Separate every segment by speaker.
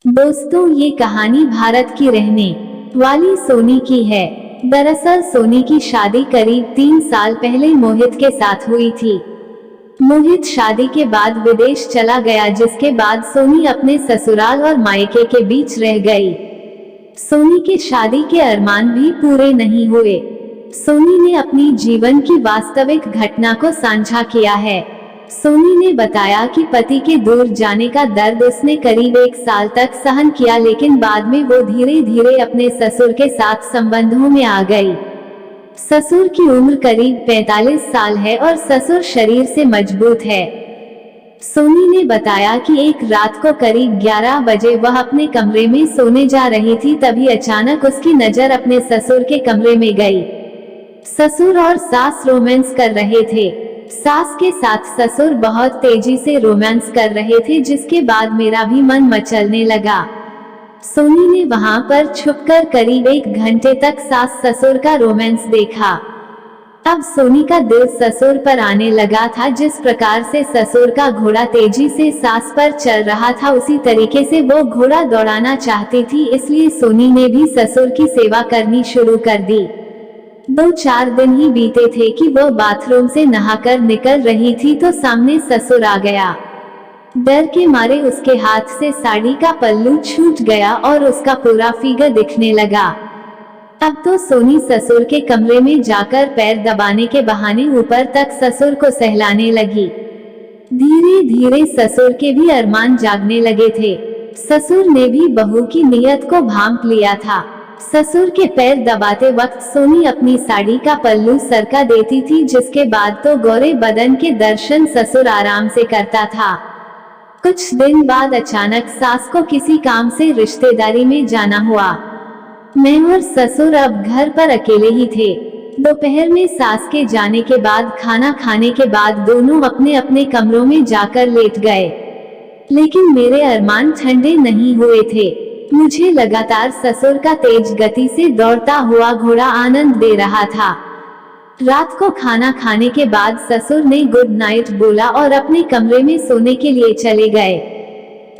Speaker 1: दोस्तों, ये कहानी भारत की रहने वाली सोनी की है। दरअसल सोनी की शादी करीब 3 साल पहले मोहित के साथ हुई थी। मोहित शादी के बाद विदेश चला गया, जिसके बाद सोनी अपने ससुराल और मायके के बीच रह गई। सोनी के शादी के अरमान भी पूरे नहीं हुए। सोनी ने अपनी जीवन की वास्तविक घटना को साझा किया है। सोनी ने बताया कि पति के दूर जाने का दर्द उसने करीब 1 साल तक सहन किया, लेकिन बाद में वो धीरे धीरे अपने ससुर के साथ संबंधों में आ गई। ससुर की उम्र करीब 45 साल है और ससुर शरीर से मजबूत है। सोनी ने बताया कि एक रात को करीब 11 बजे वह अपने कमरे में सोने जा रही थी, तभी अचानक उसकी नजर अपने ससुर के कमरे में गई। ससुर और सास रोमांस कर रहे थे। सास के साथ ससुर बहुत तेजी से रोमांस कर रहे थे, जिसके बाद मेरा भी मन मचलने लगा। सोनी ने वहां पर छुपकर करीब 1 घंटे तक सास ससुर का रोमांस देखा। अब सोनी का दिल ससुर पर आने लगा था। जिस प्रकार से ससुर का घोड़ा तेजी से सास पर चल रहा था, उसी तरीके से वो घोड़ा दौड़ाना चाहती थी। इसलिए सोनी ने भी ससुर की सेवा करनी शुरू कर दी। 2-4 दिन ही बीते थे कि वह बाथरूम से नहाकर निकल रही थी तो सामने ससुर आ गया। डर के मारे उसके हाथ से साड़ी का पल्लू छूट गया और उसका पूरा फिगर दिखने लगा। अब तो सोनी ससुर के कमरे में जाकर पैर दबाने के बहाने ऊपर तक ससुर को सहलाने लगी। धीरे धीरे ससुर के भी अरमान जागने लगे थे। ससुर ने भी बहू की नीयत को भांप लिया था। ससुर के पैर दबाते वक्त सोनी अपनी साड़ी का पल्लू सरका देती थी, जिसके बाद तो गोरे बदन के दर्शन ससुर आराम से करता था। कुछ दिन बाद अचानक सास को किसी काम से रिश्तेदारी में जाना हुआ। मैं और ससुर अब घर पर अकेले ही थे। दोपहर में सास के जाने के बाद खाना खाने के बाद दोनों अपने अपने कमरों में जाकर लेट गए, लेकिन मेरे अरमान ठंडे नहीं हुए थे। मुझे लगातार ससुर का तेज गति से दौड़ता हुआ घोड़ा आनंद दे रहा था। रात को खाना खाने के बाद ससुर ने गुड नाइट बोला और अपने कमरे में सोने के लिए चले गए।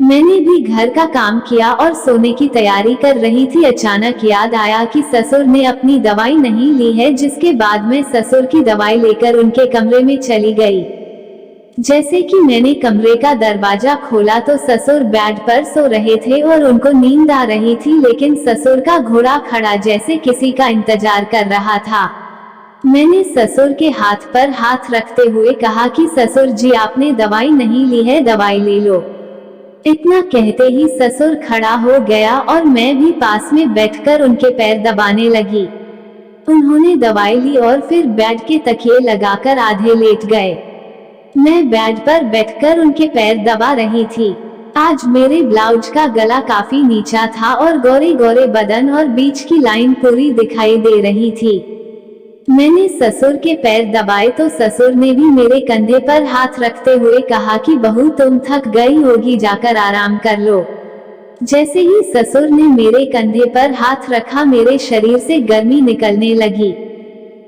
Speaker 1: मैंने भी घर का काम किया और सोने की तैयारी कर रही थी। अचानक याद आया कि ससुर ने अपनी दवाई नहीं ली है, जिसके बाद मैं ससुर की दवाई लेकर उनके कमरे में चली गई। जैसे कि मैंने कमरे का दरवाजा खोला तो ससुर बेड पर सो रहे थे और उनको नींद आ रही थी, लेकिन ससुर का घोड़ा खड़ा जैसे किसी का इंतजार कर रहा था। मैंने ससुर के हाथ पर हाथ रखते हुए कहा कि ससुर जी, आपने दवाई नहीं ली है, दवाई ले लो। इतना कहते ही ससुर खड़ा हो गया और मैं भी पास में बैठकर उनके पैर दबाने लगी। उन्होंने दवाई ली और फिर बेड के तकिए लगाकर आधे लेट गए। मैं बेड पर बैठकर उनके पैर दबा रही थी। आज मेरे ब्लाउज का गला काफी नीचा था और गोरे गोरे बदन और बीच की लाइन पूरी दिखाई दे रही थी। मैंने ससुर के पैर दबाए तो ससुर ने भी मेरे कंधे पर हाथ रखते हुए कहा कि बहू, तुम थक गई होगी, जाकर आराम कर लो। जैसे ही ससुर ने मेरे कंधे पर हाथ रखा, मेरे शरीर से गर्मी निकलने लगी।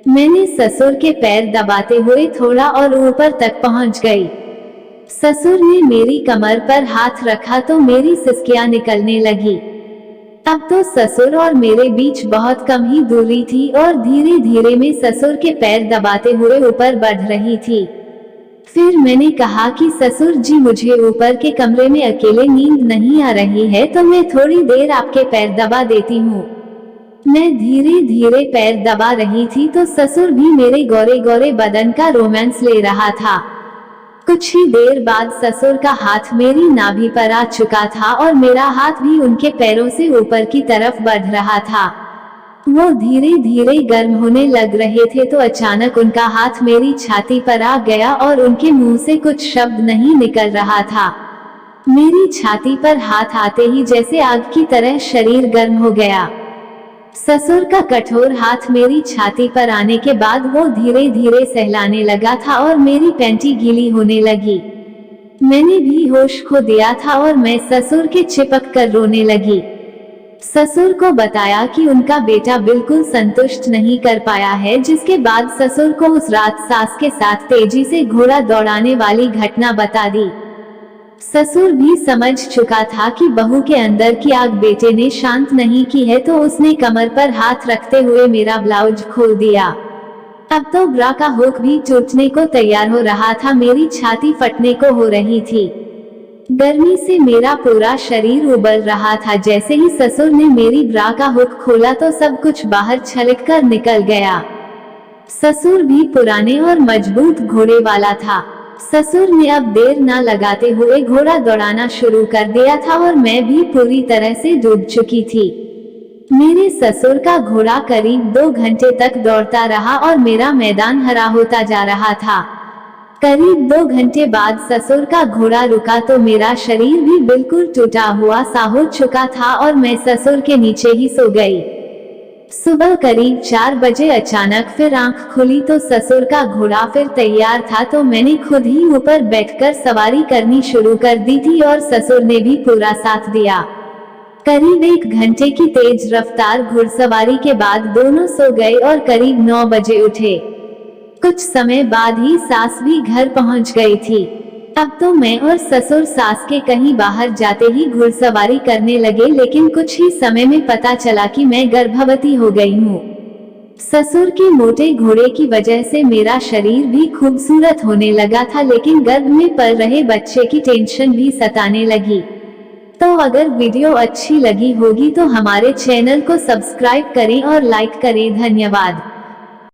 Speaker 1: मैंने ससुर के पैर दबाते हुए थोड़ा और ऊपर तक पहुंच गई। ससुर ने मेरी कमर पर हाथ रखा तो मेरी सिसकियां निकलने लगी। अब तो ससुर और मेरे बीच बहुत कम ही दूरी थी और धीरे धीरे मैं ससुर के पैर दबाते हुए ऊपर बढ़ रही थी। फिर मैंने कहा कि ससुर जी, मुझे ऊपर के कमरे में अकेले नींद नहीं आ रही है, तो मैं थोड़ी देर आपके पैर दबा देती हूँ। मैं धीरे धीरे पैर दबा रही थी तो ससुर भी मेरे गोरे गोरे बदन का रोमांस ले रहा था। कुछ ही देर बाद ससुर का हाथ मेरी नाभि पर आ चुका था और मेरा हाथ भी उनके पैरों से ऊपर की तरफ बढ़ रहा था। वो धीरे धीरे गर्म होने लग रहे थे तो अचानक उनका हाथ मेरी छाती पर आ गया और उनके मुंह से कुछ शब्द नहीं निकल रहा था। मेरी छाती पर हाथ आते ही जैसे आग की तरह शरीर गर्म हो गया। ससुर का कठोर हाथ मेरी छाती पर आने के बाद वो धीरे धीरे सहलाने लगा था और मेरी पैंटी गीली होने लगी। मैंने भी होश खो दिया था और मैं ससुर के चिपक कर रोने लगी। ससुर को बताया कि उनका बेटा बिल्कुल संतुष्ट नहीं कर पाया है, जिसके बाद ससुर को उस रात सास के साथ तेजी से घोड़ा दौड़ाने वाली घटना बता दी। ससुर भी समझ चुका था कि बहू के अंदर की आग बेटे ने शांत नहीं की है, तो उसने कमर पर हाथ रखते हुए मेरा ब्लाउज खोल दिया। अब तो ब्रा का हुक भी टूटने को तैयार हो रहा था, मेरी छाती फटने को हो रही थी। गर्मी से मेरा पूरा शरीर उबल रहा था। जैसे ही ससुर ने मेरी ब्रा का हुक खोला तो सब कुछ बाहर छलक कर निकल गया। ससुर भी पुराने और मजबूत घोड़े वाला था। ससुर ने अब देर न लगाते हुए घोड़ा दौड़ाना शुरू कर दिया था और मैं भी पूरी तरह से डूब चुकी थी। मेरे ससुर का घोड़ा करीब 2 घंटे तक दौड़ता रहा और मेरा मैदान हरा होता जा रहा था। करीब 2 घंटे बाद ससुर का घोड़ा रुका तो मेरा शरीर भी बिल्कुल टूटा हुआ सा हो चुका था और मैं ससुर के नीचे ही सो गई। सुबह करीब 4 बजे अचानक फिर आंख खुली तो ससुर का घोड़ा फिर तैयार था, तो मैंने खुद ही ऊपर बैठकर सवारी करनी शुरू कर दी थी और ससुर ने भी पूरा साथ दिया। करीब 1 घंटे की तेज रफ्तार घुड़सवारी के बाद दोनों सो गए और करीब 9 बजे उठे। कुछ समय बाद ही सास भी घर पहुंच गई थी। अब तो मैं और ससुर सास के कहीं बाहर जाते ही घुड़सवारी करने लगे, लेकिन कुछ ही समय में पता चला कि मैं गर्भवती हो गई हूँ। ससुर के मोटे घोड़े की वजह से मेरा शरीर भी खूबसूरत होने लगा था, लेकिन गर्भ में पल रहे बच्चे की टेंशन भी सताने लगी। तो अगर वीडियो अच्छी लगी होगी तो हमारे चैनल को सब्सक्राइब करें और लाइक करें। धन्यवाद।